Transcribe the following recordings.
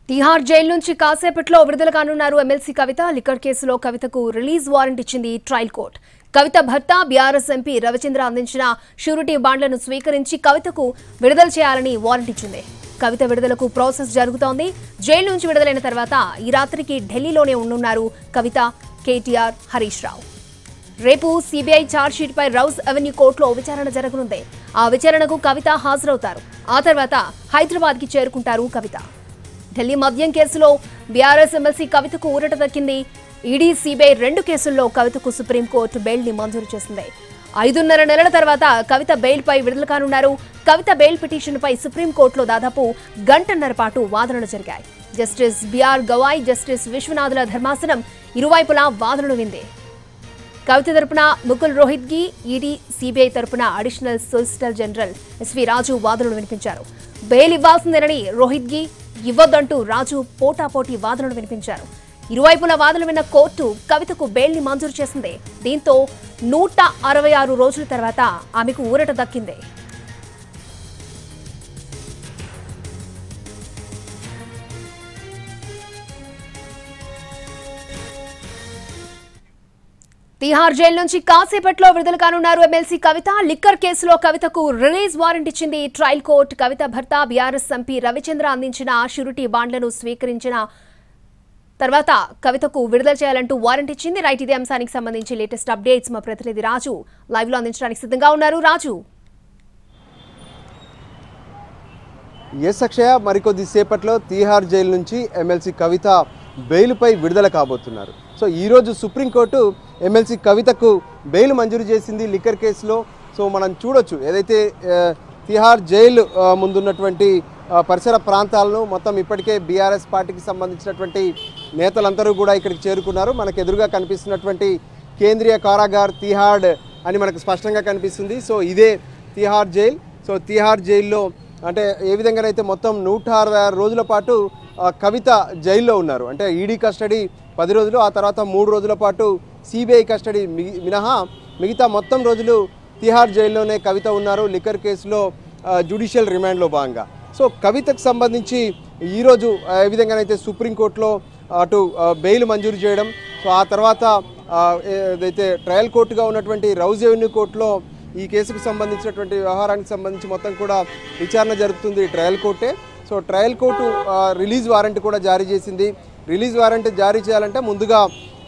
Tihar jail నుంచి కాసేపట్లో విడుదల కానున్నారు ఎమ్మెల్సీ కవిత. లిక్కర్ కేసులో కవితకు రిలీజ్ వారెంట్ ఇచ్చింది ట్రయల్ కోర్టు. కవిత భర్త బీఆర్ఎస్ ఎంపీ రవిచంద్ర అందించిన షూరిటీ బాండ్లను స్వీకరించి కవితకు విడుదల చేయాలని వారెంట్ ఇచ్చింది. కవిత విడుదలకు ప్రాసెస్ జరుగుతోంది. జైలు నుంచి విడుదలైన తర్వాత ఈ రాత్రికి ఢిల్లీలోనే ఉండనున్నారు కవిత, కేటీఆర్, హరీష్ రావు. రేపు సిబిఐ ఛార్జ్షీట్ పై రౌజ్ అవెన్యూ కోర్టులో విచారణ జరగనుంది. ఆ విచారణకు కవిత హాజరవుతారు. ఆ తర్వాత హైదరాబాద్ కి చేరుకుంటారు కవిత. ఢిల్లీ మద్యం కేసులో బీఆర్ఎస్ ఎమ్మెల్సీ కవితకు ఊరట దక్కింది. ఈడీ, సిబిఐ 2 కేసుల్లో కవితకు సుప్రీంకోర్టు బెయిల్ ని మంజూరు చేసింది. 5.5 నెలల తర్వాత కవిత బెయిల్ పై విడుదల కానున్నారు. కవిత బెయిల్ పిటిషన్ పై సుప్రీంకోర్టులో దాదాపు గంటన్నర పాటు వాదనలు జరిగాయి. జస్టిస్ బిఆర్ గవాయ్, జస్టిస్ విశ్వనాథుల ధర్మాసనం ఇరువైపులా వాదనలు వింది. కవిత తరపున ముకుల్ రోహిత్గి, ఈడీ, సిబిఐ తరపున additional solicitor general SV Raju వాదనలు వినిపించారు. బెయిల్ ఇవ్వాల్సిందేనని రోహిత్గి, ఇవ్వొద్దంటూ రాజు పోటాపోటీ వాదనలు వినిపించారు. ఇరువైపుల వాదనలు విన్న కోర్టు కవితకు బెయిల్ ని మంజూరు చేసింది. దీంతో 166 రోజుల తర్వాత ఆమెకు ఊరట దక్కింది. తిహార్ జైలు నుంచి కాసేపట్లో విడుదల కానున్నారు ఎమ్మెల్సీ కవిత. లిక్కర్ కేసులో కవితకు రిలీజ్ వారెంట్ ఇచ్చింది ట్రయల్ కోర్టు. కవిత భర్త బీఆర్ఎస్ ఎంపీ రవిచంద్ర అందించిన షూరిటీ బాండ్లను స్వీకరించిన తర్వాత కవితకు విడుదల చేయాలంటూ వారెంట్ ఇచ్చింది. రైట్, ఇదే అంశానికి సంబంధించి లేటెస్ట్ అప్డేట్స్ మా ప్రతినిధి రాజు లైవ్ లో అందించడానికి సిద్ధంగా ఉన్నారు. రాజు. ఎస్ అక్షయ, మరికొద్ది సేపట్లో తిహార్ జైలు నుంచి ఎమ్మెల్సీ కవిత బెయిల్పై విడుదల కాబోతున్నారు. సో ఈరోజు సుప్రీంకోర్టు ఎమ్మెల్సీ కవితకు బెయిల్ మంజూరు చేసింది లిక్కర్ కేసులో. సో మనం చూడొచ్చు, ఏదైతే తిహార్ జైలు ముందున్నటువంటి పరిసర ప్రాంతాలను మొత్తం ఇప్పటికే బీఆర్ఎస్ పార్టీకి సంబంధించినటువంటి నేతలందరూ కూడా ఇక్కడికి చేరుకున్నారు. మనకు ఎదురుగా కనిపిస్తున్నటువంటి కేంద్రీయ కారాగార్ తిహాడ్ అని మనకు స్పష్టంగా కనిపిస్తుంది. సో ఇదే తిహార్ జైల్. సో తిహార్ జైల్లో అంటే ఏ విధంగానైతే మొత్తం 166 రోజుల పాటు కవిత జైల్లో ఉన్నారు. అంటే ఈడీ కస్టడీ 10 రోజులు, ఆ తర్వాత 3 రోజుల పాటు సిబిఐ కస్టడీ మినహా మిగతా మొత్తం రోజులు తిహార్ జైల్లోనే కవిత ఉన్నారు లిక్కర్ కేసులో జ్యుడిషియల్ రిమాండ్లో భాగంగా. సో కవితకు సంబంధించి ఈరోజు ఏ విధంగానైతే సుప్రీంకోర్టులో అటు బెయిల్ మంజూరు చేయడం, సో ఆ తర్వాత ఏదైతే ట్రయల్ కోర్టుగా ఉన్నటువంటి రౌజ్ అవెన్యూ కోర్టులో ఈ కేసుకు సంబంధించినటువంటి వ్యవహారానికి సంబంధించి మొత్తం కూడా విచారణ జరుగుతుంది ట్రయల్ కోర్టే. So trial court release warrant కూడా జారీ చేసింది. రిలీజ్ వారెంట్ జారీ చేయాలంటే ముందుగా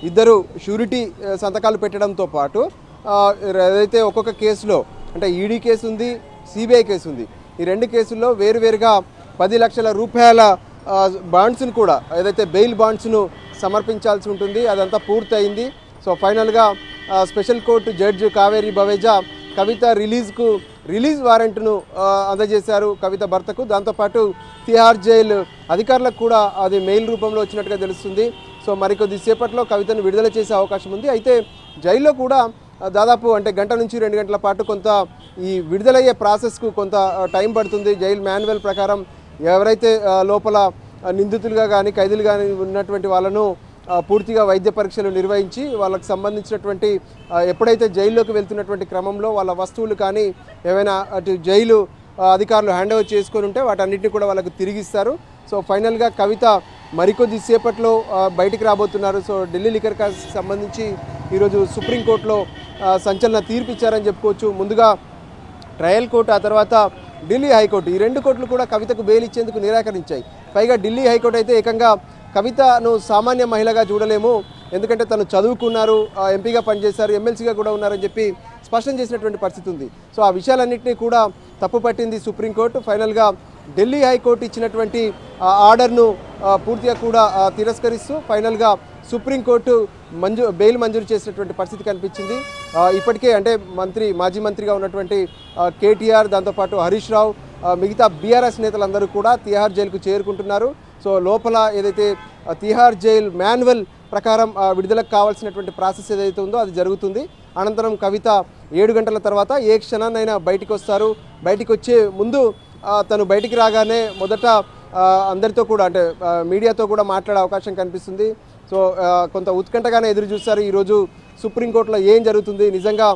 ఇద్దరు షూరిటీ సంతకాలు పెట్టడంతో పాటు ఏదైతే ఒక్కొక్క కేసులో అంటే ఈడీ కేసు ఉంది, సిబిఐ కేసు ఉంది, ఈ 2 కేసుల్లో వేరువేరుగా 10 లక్షల రూపాయల బాండ్స్ను కూడా ఏదైతే బెయిల్ బాండ్స్ను సమర్పించాల్సి ఉంటుంది. అదంతా పూర్తయింది. సో ఫైనల్గా special court judge Kaveri Baweja Kavitha release వారెంట్ను అందజేశారు కవిత భర్తకు. దాంతోపాటు తిహార్ జైలు అధికారులకు కూడా అది మెయిల్ రూపంలో వచ్చినట్టుగా తెలుస్తుంది. సో మరికొద్ది సేపట్లో కవితను విడుదల చేసే అవకాశం ఉంది. అయితే జైల్లో కూడా దాదాపు అంటే గంట నుంచి 2 గంటల పాటు కొంత ఈ విడుదలయ్యే ప్రాసెస్కు కొంత టైం పడుతుంది. జైలు మాన్యువల్ ప్రకారం ఎవరైతే లోపల నిందితులుగా కానీ ఖైదీలు కానీ ఉన్నటువంటి వాళ్ళను పూర్తిగా వైద్య పరీక్షలు నిర్వహించి వాళ్ళకు సంబంధించినటువంటి ఎప్పుడైతే జైల్లోకి వెళ్తున్నటువంటి క్రమంలో వాళ్ళ వస్తువులు కానీ ఏవైనా అటు జైలు అధికారులు హ్యాండ్ ఓవర్ చేసుకొని ఉంటే వాటన్నిటిని కూడా వాళ్ళకు తిరిగిస్తారు. సో ఫైనల్గా కవిత మరికొద్ది సేపట్లో బయటికి రాబోతున్నారు. సో ఢిల్లీ లిక్కర్ కేసుకు సంబంధించి ఈరోజు సుప్రీంకోర్టులో సంచలన తీర్పు ఇచ్చారని చెప్పుకోవచ్చు. ముందుగా ట్రయల్ కోర్టు, ఆ తర్వాత ఢిల్లీ హైకోర్టు, ఈ 2 కోర్టులు కూడా కవితకు బెయిల్ ఇచ్చేందుకు నిరాకరించాయి. పైగా ఢిల్లీ హైకోర్టు అయితే ఏకంగా కవితను సామాన్య మహిళగా చూడలేము, ఎందుకంటే తను చదువుకున్నారు, ఎంపీగా పనిచేశారు, ఎమ్మెల్సీగా కూడా ఉన్నారని చెప్పి స్పష్టం చేసినటువంటి పరిస్థితి ఉంది. సో ఆ విషయాలన్నింటినీ కూడా తప్పుపట్టింది సుప్రీంకోర్టు. ఫైనల్గా ఢిల్లీ హైకోర్టు ఇచ్చినటువంటి ఆర్డర్ను పూర్తిగా కూడా తిరస్కరిస్తూ ఫైనల్గా సుప్రీంకోర్టు బెయిల్ మంజూరు చేసినటువంటి పరిస్థితి కనిపించింది. ఇప్పటికే అంటే మాజీ మంత్రిగా ఉన్నటువంటి కేటీఆర్, దాంతోపాటు హరీష్ రావు, మిగతా బీఆర్ఎస్ నేతలందరూ కూడా తిహార్ జైలుకు చేరుకుంటున్నారు. సో లోపల ఏదైతే తిహార్ జైల్ మాన్యువల్ ప్రకారం విడుదలకు కావాల్సినటువంటి ప్రాసెస్ ఏదైతే ఉందో అది జరుగుతుంది. అనంతరం కవిత 7 గంటల తర్వాత ఏ క్షణాన్నైనా బయటికి వస్తారు. బయటికి వచ్చే ముందు తను బయటికి రాగానే మొదట అందరితో కూడా అంటే మీడియాతో కూడా మాట్లాడే అవకాశం కనిపిస్తుంది. సో కొంత ఉత్కంఠగానే ఎదురు చూస్తారు ఈరోజు సుప్రీంకోర్టులో ఏం జరుగుతుంది, నిజంగా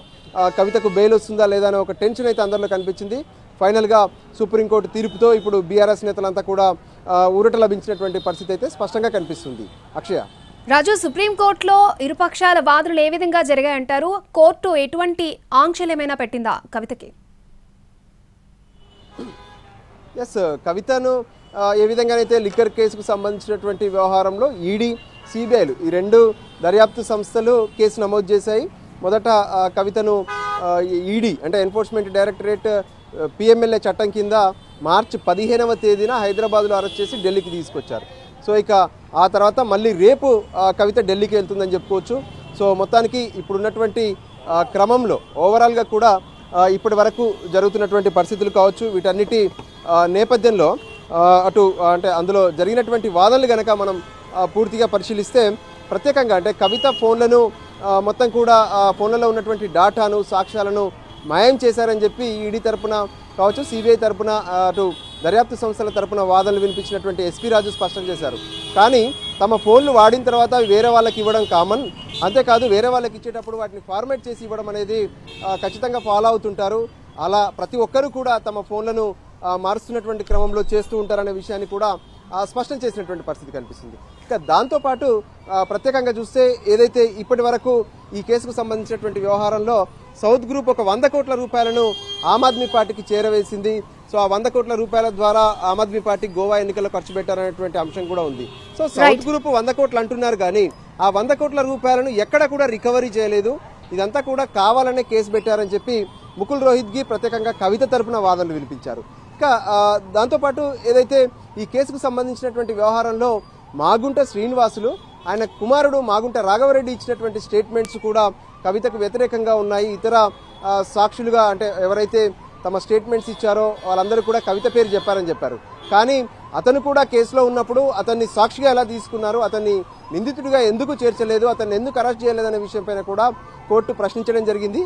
కవితకు బెయిల్ వస్తుందా లేదా అనే ఒక టెన్షన్ అయితే అందరిలో కనిపించింది. ఫైనల్గా సుప్రీంకోర్టు తీర్పుతో ఇప్పుడు బీఆర్ఎస్ నేతలంతా కూడా ఊరట లభించినటువంటి పరిస్థితి అయితే స్పష్టంగా కనిపిస్తుంది. అక్షయ. రాజు, సుప్రీంకోర్టులో ఇరుపక్షాల వాదనలు ఏ విధంగా జరిగాయంటారు? కోర్టు ఎటువంటి ఆంక్షలు ఏమైనా పెట్టిందా కవితకి? ఎస్, కవితను ఏ విధంగానైతే లిక్కర్ కేసుకు సంబంధించినటువంటి వ్యవహారంలో ఈడీ, సిబిఐలు ఈ రెండు దర్యాప్తు సంస్థలు కేసు నమోదు చేశాయి. మొదట కవితను ఈడీ అంటే ఎన్ఫోర్స్మెంట్ డైరెక్టరేట్ పిఎంఎల్ఏ చట్టం కింద మార్చి 15వ తేదీన హైదరాబాద్లో అరెస్ట్ చేసి ఢిల్లీకి తీసుకొచ్చారు. సో ఇక ఆ తర్వాత మళ్ళీ రేపు కవిత ఢిల్లీకి వెళ్తుందని చెప్పుకోవచ్చు. సో మొత్తానికి ఇప్పుడున్నటువంటి క్రమంలో ఓవరాల్గా కూడా ఇప్పటి వరకు జరుగుతున్నటువంటి పరిస్థితులు కావచ్చు, వీటన్నిటి నేపథ్యంలో అటు అంటే అందులో జరిగినటువంటి వాదనలు కనుక మనం పూర్తిగా పరిశీలిస్తే ప్రత్యేకంగా అంటే కవిత ఫోన్లను మొత్తం కూడా ఫోన్లలో ఉన్నటువంటి డాటాను, సాక్ష్యాలను మాయం చేశారని చెప్పి ఈడీ తరపున కావచ్చు, సిబిఐ తరపున అటు దర్యాప్తు సంస్థల తరపున వాదనలు వినిపించినటువంటి ఎస్పీ రాజు స్పష్టం చేశారు. కానీ తమ ఫోన్లు వాడిన తర్వాత వేరే వాళ్ళకి ఇవ్వడం కామన్, అంతేకాదు వేరే వాళ్ళకి ఇచ్చేటప్పుడు వాటిని ఫార్మాట్ చేసి ఇవ్వడం అనేది ఖచ్చితంగా ఫాలో అవుతుంటారు. అలా ప్రతి ఒక్కరూ కూడా తమ ఫోన్లను మారుస్తున్నటువంటి క్రమంలో చేస్తూ ఉంటారనే విషయాన్ని కూడా స్పష్టం చేసినటువంటి పరిస్థితి కనిపిస్తుంది. ఇక దాంతోపాటు ప్రత్యేకంగా చూస్తే ఏదైతే ఇప్పటి వరకు ఈ కేసుకు సంబంధించినటువంటి వ్యవహారంలో సౌత్ గ్రూప్ ఒక 100 కోట్ల రూపాయలను ఆమ్ ఆద్మీ పార్టీకి చేరవేసింది. సో ఆ 100 కోట్ల రూపాయల ద్వారా ఆమ్ ఆద్మీ పార్టీ గోవా ఎన్నికల్లో ఖర్చు పెట్టారనేటువంటి అంశం కూడా ఉంది. సో సౌత్ గ్రూప్ 100 కోట్లు అంటున్నారు కానీ ఆ 100 కోట్ల రూపాయలను ఎక్కడ కూడా రికవరీ చేయలేదు, ఇదంతా కూడా కావాలనే కేసు పెట్టారని చెప్పి ముకుల్ రోహిత్గి ప్రత్యేకంగా కవిత తరపున వాదనలు వినిపించారు. ఇంకా దాంతోపాటు ఏదైతే ఈ కేసుకు సంబంధించినటువంటి వ్యవహారంలో మాగుంట శ్రీనివాసులు, ఆయన కుమారుడు మాగుంట రాఘవరెడ్డి ఇచ్చినటువంటి స్టేట్మెంట్స్ కూడా కవితకు వ్యతిరేకంగా ఉన్నాయి. ఇతర సాక్షులుగా అంటే ఎవరైతే తమ స్టేట్మెంట్స్ ఇచ్చారో వాళ్ళందరూ కూడా కవిత పేరు చెప్పారని చెప్పారు. కానీ అతను కూడా కేసులో ఉన్నప్పుడు అతన్ని సాక్షిగా ఎలా తీసుకున్నారు, అతన్ని నిందితుడిగా ఎందుకు చేర్చలేదు, అతన్ని ఎందుకు అరెస్ట్ చేయలేదనే విషయంపైన కూడా కోర్టు ప్రశ్నించడం జరిగింది.